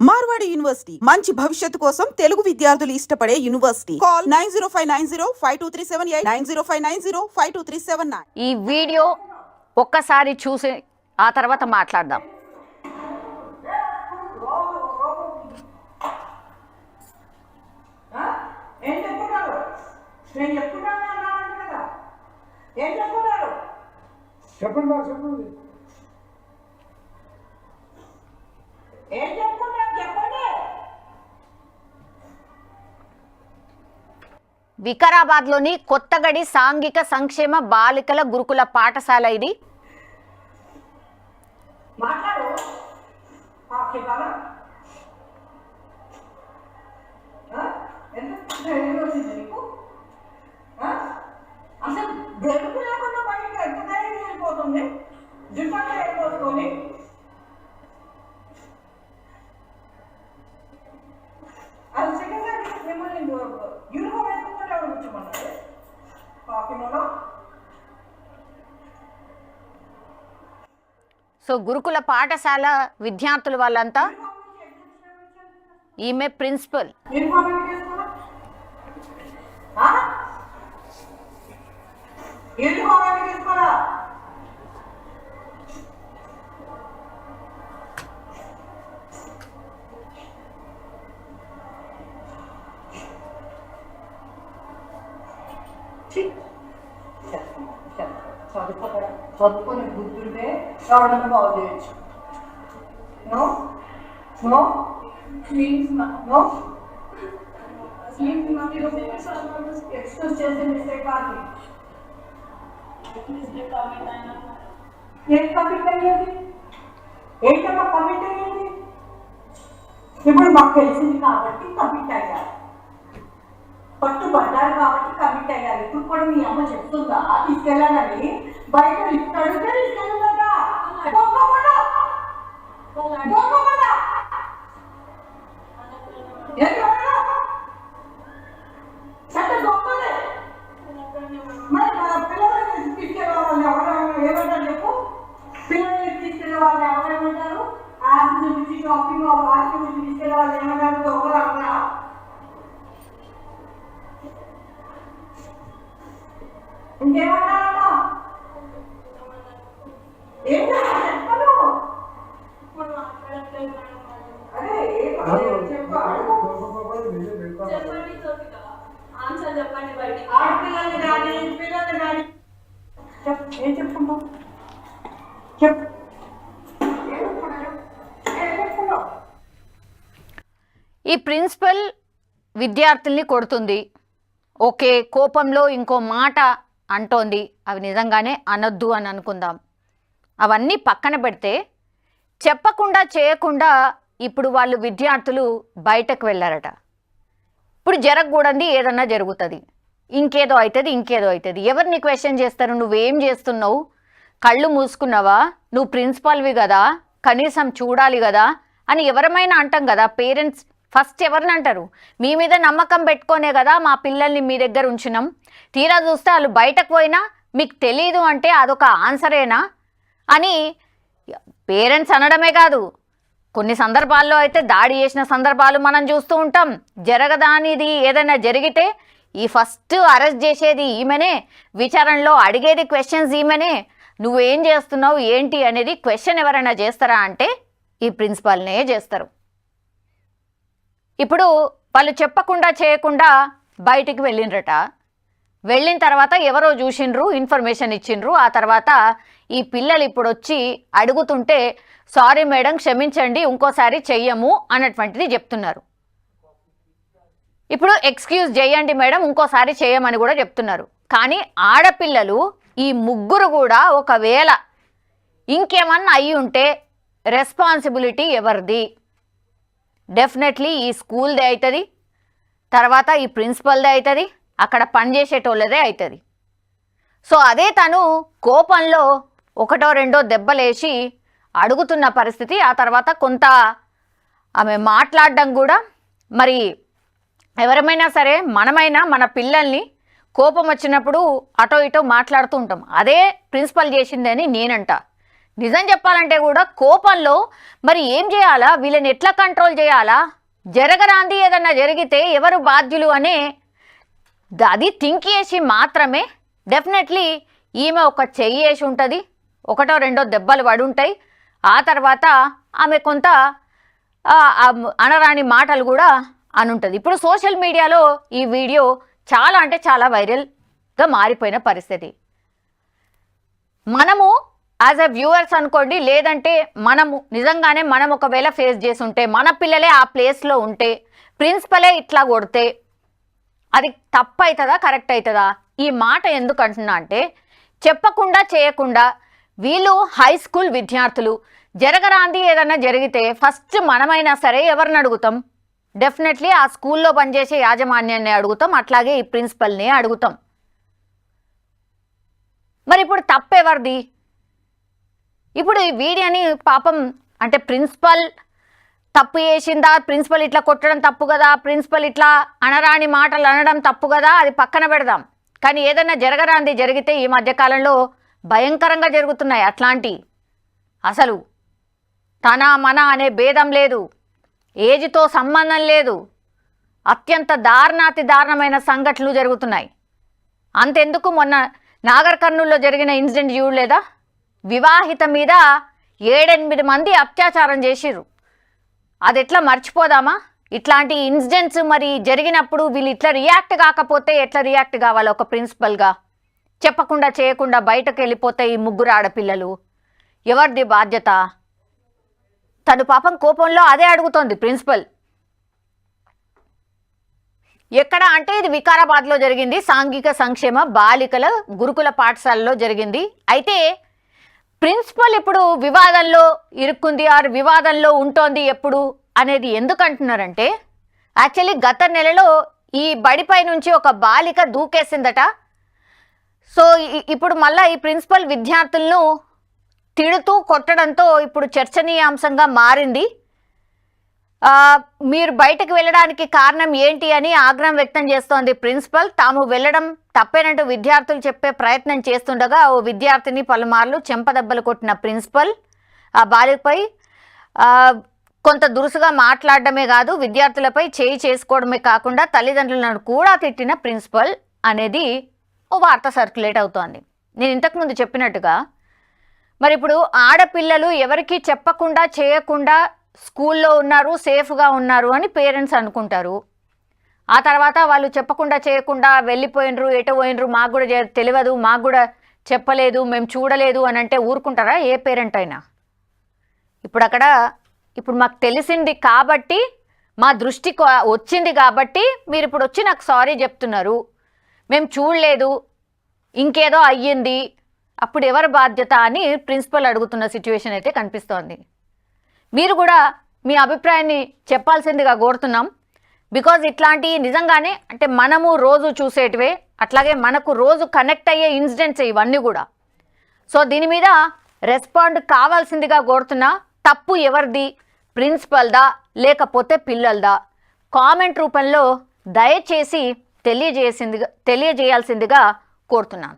Marwadi university మంచి భవిష్యత్తు కోసం తెలుగు విద్యార్థులు ఇష్టపడే యూనివర్సిటీ. కాల్ 9059052378 9059052379. ఈ వీడియో ఒక్కసారి చూసి ఆ తర్వాత మాట్లాడదాం. వికారాబాద్లోని కొత్తగడి సాంఘిక సంక్షేమ బాలికల గురుకుల పాఠశాల ఇది. సో గురుకుల పాఠశాల విద్యార్థులు వాళ్ళంతా, ఈమె ప్రిన్సిపల్. చదువుకొని బుద్ధుంటే ఎవడన్నా బాగు చేయొచ్చు. నో నో నో ఎక్స్క్యూజ్ చేసే మిస్టేక్ కాదు. ఏం కమిట్ అయ్యేది? ఏంటమ్మా కమిట్ అయ్యేది? ఇప్పుడు మాకు తెలిసింది కాబట్టి కమిట్ అయ్యారు, పట్టుబడ్డారు కాబట్టి కమిట్ అయ్యారు. ఇప్పుడు కూడా మీ అమ్మ చెప్తుందా తీసుకెళ్ళాలని? బయట లిఫ్ట్ అడిగితే తీసుకెళ్ళదా? మరి పిల్లలకి తీసుకెళ్ళే వాళ్ళు ఎవరైనా ఏమంటారు చెప్పు? పిల్లలకి తీసుకెళ్ళే వాళ్ళు ఎవరేమంటారు? యాప్ నుంచి షాపింగ్ వాటి నుంచి తీసుకెళ్ళే వాళ్ళు ఏమంటారు? దొంగలన్నా ఇంకేమన్నారమ్మా? ఏం చెప్పను? అదే ఆడపిల్లల్ని కానీ పిల్లల్ని కానీ ఏం చెప్పుకుంటాం? చెప్పు. ఈ ప్రిన్సిపల్ విద్యార్థుల్ని కొడుతుంది. ఓకే, కోపంలో ఇంకో మాట అంటోంది. అవి నిజంగానే అనొద్దు అని అనుకుందాం. అవన్నీ పక్కన పెడితే చెప్పకుండా చేయకుండా ఇప్పుడు వాళ్ళు విద్యార్థులు బయటకు వెళ్ళారట. ఇప్పుడు జరగకూడదు ఏదన్నా జరుగుతుంది, ఇంకేదో అవుతుంది. ఎవరిని క్వశ్చన్ చేస్తారు? నువ్వేం చేస్తున్నావు? కళ్ళు మూసుకున్నావా? నువ్వు ప్రిన్సిపాల్వి కదా, కనీసం చూడాలి కదా అని ఎవరమైనా అంటాం కదా. పేరెంట్స్ ఫస్ట్ ఎవరిని అంటారు? మీ మీద నమ్మకం పెట్టుకోనే కదా మా పిల్లల్ని మీ దగ్గర ఉంచినాం. తీరా చూస్తే వాళ్ళు బయటకు పోయినా మీకు తెలీదు అంటే అదొక ఆన్సరేనా అని పేరెంట్స్ అనడమే కాదు, కొన్ని సందర్భాల్లో అయితే దాడి చేసిన సందర్భాలు మనం చూస్తూ ఉంటాం. జరగదానిది ఏదైనా జరిగితే ఈ ఫస్ట్ అరెస్ట్ చేసేది ఈమెనే, విచారణలో అడిగేది క్వశ్చన్స్ ఈమెనే. నువ్వేం చేస్తున్నావు ఏంటి అనేది క్వశ్చన్ ఎవరైనా చేస్తారా అంటే ఈ ప్రిన్సిపాల్నే చేస్తారు. ఇప్పుడు వాళ్ళు చెప్పకుండా చేయకుండా బయటికి వెళ్ళిండ్రట. వెళ్ళిన తర్వాత ఎవరో చూసిండ్రు, ఇన్ఫర్మేషన్ ఇచ్చిండ్రు. ఆ తర్వాత ఈ పిల్లలు ఇప్పుడు వచ్చి అడుగుతుంటే సారీ మేడం క్షమించండి ఇంకోసారి చెయ్యము అన్నటువంటిది చెప్తున్నారు. ఇప్పుడు ఎక్స్క్యూజ్ చేయండి మేడం ఇంకోసారి చేయమని కూడా చెప్తున్నారు. కానీ ఆడపిల్లలు ఈ ముగ్గురు కూడా ఒకవేళ ఇంకేమన్నా అయ్యి ఉంటే రెస్పాన్సిబిలిటీ ఎవరిది? డెఫినెట్లీ ఈ స్కూల్దే అవుతుంది, తర్వాత ఈ ప్రిన్సిపల్దే అవుతుంది, అక్కడ పనిచేసేటోళ్ళదే అవుతుంది. సో అదే తను కోపంలో ఒకటో రెండో దెబ్బలేసి అడుగుతున్న పరిస్థితి. ఆ తర్వాత కొంత ఆమె మాట్లాడడం కూడా, మరి ఎవరమైనా సరే మనమైనా మన పిల్లల్ని కోపం వచ్చినప్పుడు అటో ఇటో మాట్లాడుతూ ఉంటాం. అదే ప్రిన్సిపల్ చేసిందని నేనంట. నిజం చెప్పాలంటే కూడా కోపంలో మరి ఏం చేయాలా, వీళ్ళని ఎట్లా కంట్రోల్ చేయాలా, జరగరాంది ఏదన్నా జరిగితే ఎవరు బాధ్యులు అనే అది థింక్ చేసి మాత్రమే డెఫినెట్లీ ఈమె ఒక చెయ్యి వేసి ఉంటుంది, ఒకటో రెండో దెబ్బలు పడి ఉంటాయి. ఆ తర్వాత ఆమె కొంత అనరాని మాటలు కూడా అనుంటుంది. ఇప్పుడు సోషల్ మీడియాలో ఈ వీడియో చాలా అంటే చాలా వైరల్గా మారిపోయిన పరిస్థితి. మనము యాజ్ ఎ వ్యూవర్స్ అనుకోండి, లేదంటే మనము నిజంగానే మనం ఒకవేళ ఫేస్ చేసి ఉంటే, మన పిల్లలే ఆ ప్లేస్లో ఉంటే, ప్రిన్సిపలే ఇట్లా కొడితే అది తప్పు అవుతుందా కరెక్ట్ అవుతుందా? ఈ మాట ఎందుకు అంటున్నా అంటే, చెప్పకుండా చేయకుండా వీళ్ళు హై స్కూల్ విద్యార్థులు, జరగరాంది ఏదన్నా జరిగితే ఫస్ట్ మనమైనా సరే ఎవరిని అడుగుతాం? డెఫినెట్లీ ఆ స్కూల్లో పనిచేసే యాజమాన్యాన్ని అడుగుతాం, అట్లాగే ఈ ప్రిన్సిపల్ని అడుగుతాం. మరి ఇప్పుడు తప్పెవరిది? ఇప్పుడు ఈ వీడియోని పాపం అంటే ప్రిన్సిపల్ తప్పు చేసిందా, ప్రిన్సిపల్ ఇట్లా కొట్టడం తప్పు కదా, ప్రిన్సిపల్ ఇట్లా అనరాని మాటలు అనడం తప్పు కదా, అది పక్కన పెడదాం. కానీ ఏదైనా జరగరాంది జరిగితే ఈ మధ్యకాలంలో భయంకరంగా జరుగుతున్నాయి అట్లాంటి. అసలు తన మన అనే భేదం లేదు, ఏజ్తో సంబంధం లేదు, అత్యంత దారుణాతి దారుణమైన సంఘటనలు జరుగుతున్నాయి. అంతెందుకు మొన్న నాగర్ కర్నూల్లో జరిగిన ఇన్సిడెంట్ చూడలేదా? వివాహిత మీద 7-8 మంది అత్యాచారం చేసిర్రు. అది ఎట్లా మర్చిపోదామా? ఇట్లాంటి ఇన్సిడెంట్స్ మరి జరిగినప్పుడు వీళ్ళు ఇట్లా రియాక్ట్ కాకపోతే ఎట్లా రియాక్ట్ కావాలి? ఒక ప్రిన్సిపల్గా చెప్పకుండా చేయకుండా బయటకు వెళ్ళిపోతే ఈ ముగ్గురు ఆడపిల్లలు ఎవరిది బాధ్యత? తను పాపం కోపంలో అదే అడుగుతోంది ప్రిన్సిపల్. ఎక్కడ అంటే ఇది వికారాబాద్లో జరిగింది, సాంఘిక సంక్షేమ బాలికల గురుకుల పాఠశాలలో జరిగింది. అయితే ప్రిన్సిపల్ ఇప్పుడు వివాదంలో ఇరుక్కుంది, ఆర్ వివాదంలో ఉంటోంది ఎప్పుడు అనేది ఎందుకు అంటున్నారంటే, యాక్చువల్లీ గత నెలలో ఈ బడిపై నుంచి ఒక బాలిక దూకేసిందట. సో ఇప్పుడు మళ్ళీ ఈ ప్రిన్సిపల్ విద్యార్థులను తిడుతూ కొట్టడంతో ఇప్పుడు చర్చనీయాంశంగా మారింది. మీరు బయటకు వెళ్ళడానికి కారణం ఏంటి అని ఆగ్రహం వ్యక్తం చేస్తోంది ప్రిన్సిపల్. తాము వెళ్ళడం తప్పేనంటూ విద్యార్థులు చెప్పే ప్రయత్నం చేస్తుండగా ఓ విద్యార్థిని పలుమార్లు చెంపదెబ్బలు కొట్టిన ప్రిన్సిపల్ ఆ బాలికపై కొంత దురుసుగా మాట్లాడడమే కాదు, విద్యార్థులపై చేయి చేసుకోవడమే కాకుండా తల్లిదండ్రులను కూడా తిట్టిన ప్రిన్సిపల్ అనేది ఓ వార్త సర్క్యులేట్ అవుతోంది. నేను ఇంతకుముందు చెప్పినట్టుగా మరి ఇప్పుడు ఆడపిల్లలు ఎవరికి చెప్పకుండా చేయకుండా స్కూల్లో ఉన్నారు, సేఫ్గా ఉన్నారు అని పేరెంట్స్ అనుకుంటారు. ఆ తర్వాత వాళ్ళు చెప్పకుండా చేయకుండా వెళ్ళిపోయినరు, ఎటు పోయినరు, మాకు కూడా తెలియదు, మాకు కూడా చెప్పలేదు, మేము చూడలేదు అని అంటే ఊరుకుంటారా ఏ పేరెంట్ అయినా? ఇప్పుడు మాకు తెలిసింది కాబట్టి, మా దృష్టికి వచ్చింది కాబట్టి మీరు ఇప్పుడు వచ్చి నాకు సారీ చెప్తున్నారు, మేము చూడలేదు, ఇంకేదో అయ్యింది, అప్పుడు ఎవరి బాధ్యత అని ప్రిన్సిపల్ అడుగుతున్న సిచ్యువేషన్ అయితే కనిపిస్తోంది. మీరు కూడా మీ అభిప్రాయాన్ని చెప్పాల్సిందిగా కోరుతున్నాం. బికాజ్ ఇట్లాంటి నిజంగానే అంటే మనము రోజు చూసేటివే, అట్లాగే మనకు రోజు కనెక్ట్ అయ్యే ఇన్సిడెంట్స్ ఇవన్నీ కూడా. సో దీని మీద రెస్పాండ్ కావాల్సిందిగా కోరుతున్నా. తప్పు ఎవరిది, ప్రిన్సిపల్దా లేకపోతే పిల్లలదా? కామెంట్ రూపంలో దయచేసి తెలియజేయాల్సిందిగా కోరుతున్నాను.